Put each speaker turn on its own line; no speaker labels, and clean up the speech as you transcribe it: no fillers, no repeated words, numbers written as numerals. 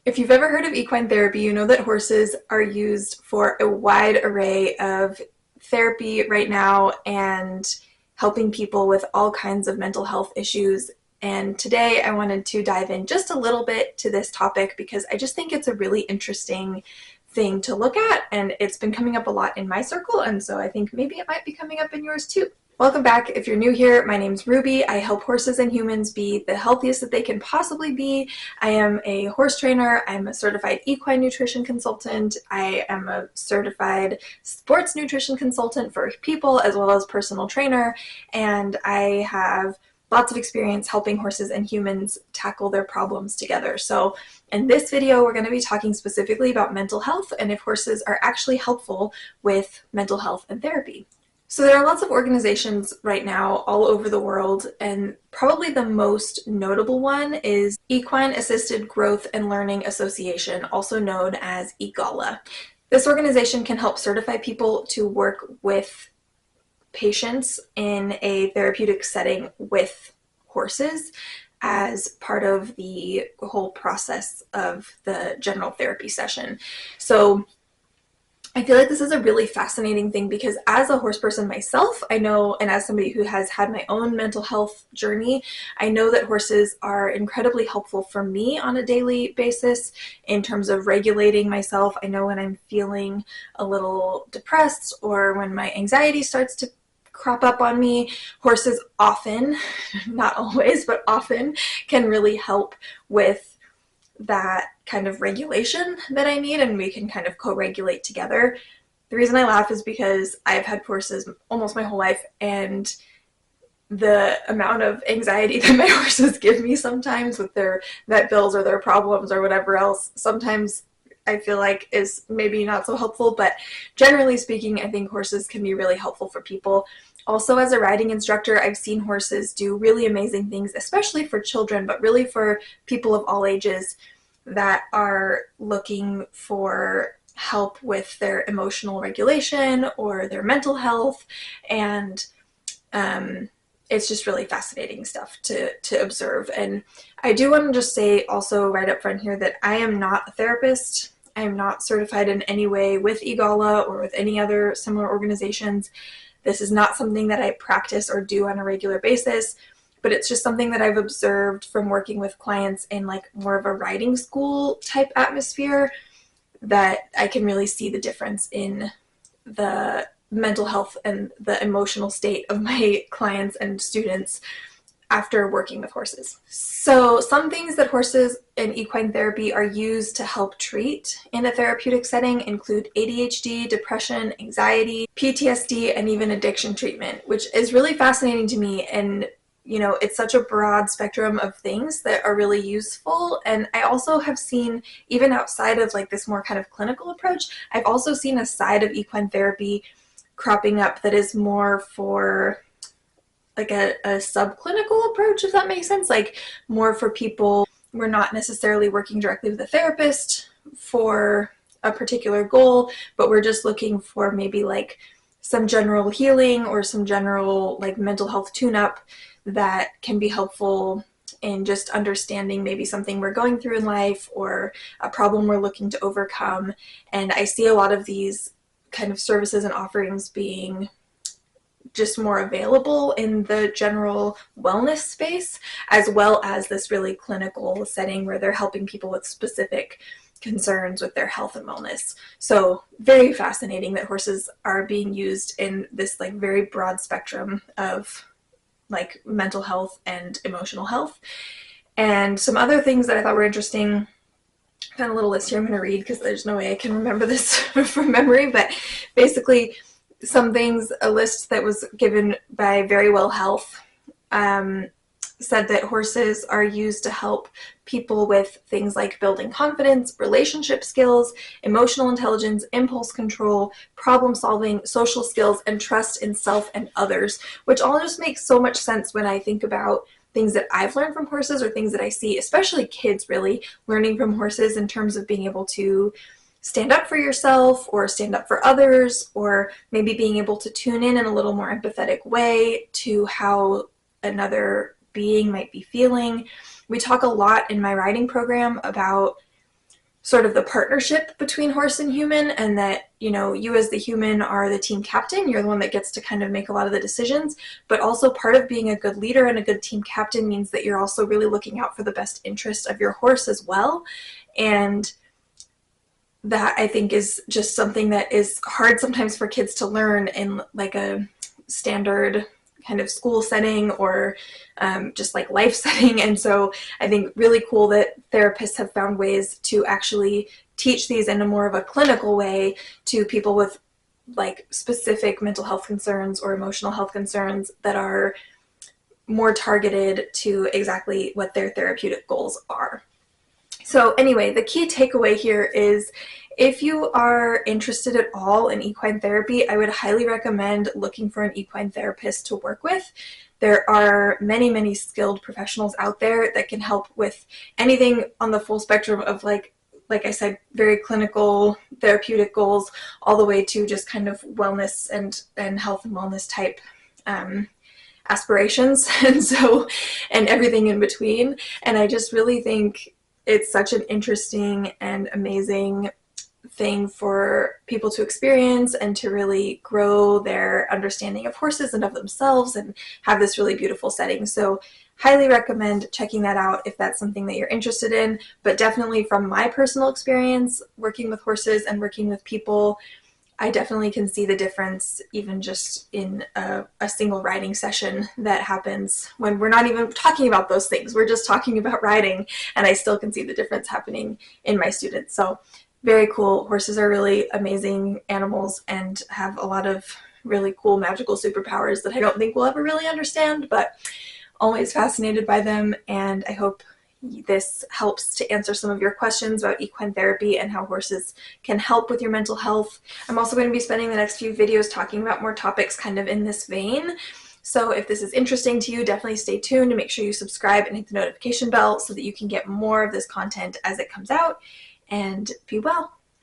If you've ever heard of equine therapy, you know that horses are used for a wide array of therapy right now and helping people with all kinds of mental health issues. And today I wanted to dive in just a little bit to this topic because I just think it's a really interesting thing to look at, and it's been coming up a lot in my circle, and so I think maybe it might be coming up in yours too. Welcome back. If you're new here, my name's Ruby. I help horses and humans be the healthiest that they can possibly be. I am a horse trainer. I'm a certified equine nutrition consultant. I am a certified sports nutrition consultant for people as well as personal trainer. And I have lots of experience helping horses and humans tackle their problems together. So in this video, we're going to be talking specifically about mental health and if horses are actually helpful with mental health and therapy. So there are lots of organizations right now all over the world, and probably the most notable one is Equine Assisted Growth and Learning Association, also known as EGALA. This organization can help certify people to work with patients in a therapeutic setting with horses as part of the whole process of the general therapy session. So I feel like this is a really fascinating thing because as a horse person myself, I know, and as somebody who has had my own mental health journey, I know that horses are incredibly helpful for me on a daily basis in terms of regulating myself. I know when I'm feeling a little depressed or when my anxiety starts to crop up on me, horses often, not always, but often can really help with that kind of regulation that I need, and we can kind of co-regulate together. The reason I laugh is because I've had horses almost my whole life, and the amount of anxiety that my horses give me sometimes with their vet bills or their problems or whatever else, sometimes I feel like is maybe not so helpful, but generally speaking, I think horses can be really helpful for people. Also, as a riding instructor, I've seen horses do really amazing things, especially for children, but really for people of all ages that are looking for help with their emotional regulation or their mental health. And it's just really fascinating stuff to observe. And I do want to just say also right up front here that I am not a therapist. I am not certified in any way with EGALA or with any other similar organizations. This is not something that I practice or do on a regular basis, but it's just something that I've observed from working with clients in like more of a riding school type atmosphere, that I can really see the difference in the mental health and the emotional state of my clients and students after working with horses. So some things that horses in equine therapy are used to help treat in a therapeutic setting include ADHD, depression, anxiety, PTSD, and even addiction treatment, which is really fascinating to me. And you know, it's such a broad spectrum of things that are really useful. And I also have seen, even outside of like this more kind of clinical approach, I've also seen a side of equine therapy cropping up that is more for like a subclinical approach, if that makes sense, like more for people. We're not necessarily working directly with a therapist for a particular goal, but we're just looking for maybe like some general healing or some general like mental health tune-up that can be helpful in just understanding maybe something we're going through in life or a problem we're looking to overcome. And I see a lot of these kind of services and offerings being just more available in the general wellness space, as well as this really clinical setting where they're helping people with specific concerns with their health and wellness. So very fascinating that horses are being used in this like very broad spectrum of like mental health and emotional health. And some other things that I thought were interesting, I found a little list here I'm going to read because there's no way I can remember this from memory, but basically some things, a list that was given by Very Well Health said that horses are used to help people with things like building confidence, relationship skills, emotional intelligence, impulse control, problem solving, social skills, and trust in self and others, which all just makes so much sense when I think about things that I've learned from horses or things that I see, especially kids really learning from horses in terms of being able to stand up for yourself or stand up for others, or maybe being able to tune in a little more empathetic way to how another being might be feeling. We talk a lot in my riding program about sort of the partnership between horse and human, and that, you know, you as the human are the team captain. You're the one that gets to kind of make a lot of the decisions, but also part of being a good leader and a good team captain means that you're also really looking out for the best interest of your horse as well. And that, I think, is just something that is hard sometimes for kids to learn in like a standard kind of school setting or just like life setting. And so I think really cool that therapists have found ways to actually teach these in a more of a clinical way to people with like specific mental health concerns or emotional health concerns that are more targeted to exactly what their therapeutic goals are. So anyway, the key takeaway here is if you are interested at all in equine therapy, I would highly recommend looking for an equine therapist to work with. There are many, many skilled professionals out there that can help with anything on the full spectrum of like I said, very clinical therapeutic goals, all the way to just kind of wellness and health and wellness type aspirations, and everything in between. And I just really think it's such an interesting and amazing thing for people to experience and to really grow their understanding of horses and of themselves and have this really beautiful setting. So highly recommend checking that out if that's something that you're interested in. But definitely from my personal experience working with horses and working with people, I definitely can see the difference even just in a single riding session that happens when we're not even talking about those things. We're just talking about riding, and I still can see the difference happening in my students. So very cool. Horses are really amazing animals and have a lot of really cool magical superpowers that I don't think we'll ever really understand, but always fascinated by them. And I hope this helps to answer some of your questions about equine therapy and how horses can help with your mental health. I'm also going to be spending the next few videos talking about more topics kind of in this vein. So if this is interesting to you, definitely stay tuned and make sure you subscribe and hit the notification bell so that you can get more of this content as it comes out. And be well.